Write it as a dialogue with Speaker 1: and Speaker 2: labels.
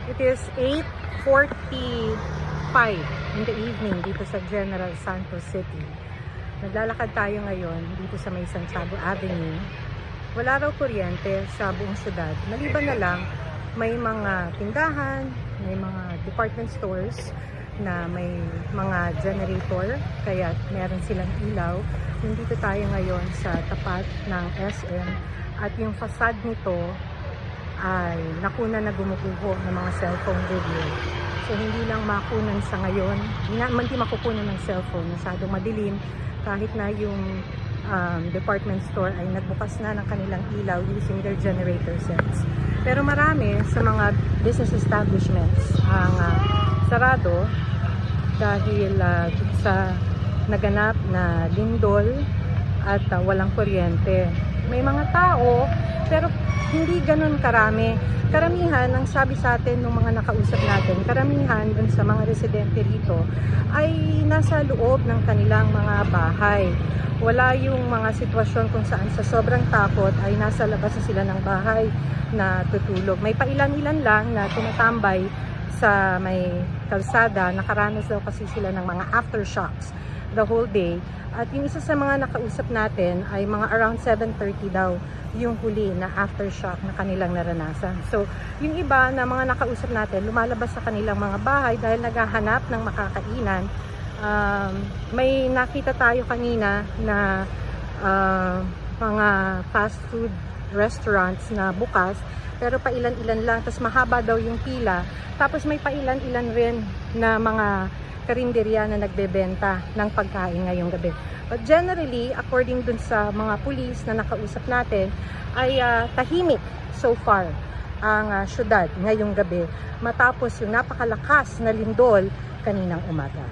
Speaker 1: It is 8:45 in the evening dito sa General Santos City. Naglalakad tayo ngayon dito sa may Santiago Avenue. Wala raw kuryente sa buong syudad. Maliban na lang, may mga tindahan, may mga department stores na may mga generator, kaya meron silang ilaw. Nandito tayo ngayon sa tapat ng SM at yung facade nito ay nakuna na gumuguho ng mga cellphone video. So hindi lang makunan sa ngayon, hindi makukunan ng cellphone, masyadong madilim, kahit na yung department store ay nagbukas na ng kanilang ilaw using their generator sets. Pero marami sa mga business establishments ang sarado dahil sa naganap na lindol at walang kuryente. May mga tao pero hindi ganun karami. Karamihan, ang sabi sa atin ng mga nakausap natin, karamihan dun sa mga residente rito ay nasa loob ng kanilang mga bahay. Wala yung mga sitwasyon kung saan sa sobrang takot ay nasa labas na sila ng bahay na tutulog. May pailan-ilan lang na tumatambay sa may kalsada. Nakaranas daw kasi sila ng mga aftershocks the whole day. At yung isa sa mga nakausap natin ay mga around 7:30 daw yung huli na aftershock na kanilang naranasan. So, yung iba na mga nakausap natin, lumalabas sa kanilang mga bahay dahil naghahanap ng makakainan. May nakita tayo kanina na mga fast food restaurants na bukas, pero pailan-ilan lang, tapos mahaba daw yung pila. Tapos may pailan-ilan rin na mga karinderya na nagbebenta ng pagkain ngayong gabi. But generally, according dun sa mga pulis na nakausap natin, ay tahimik so far ang syudad ngayong gabi matapos yung napakalakas na lindol kaninang umaga.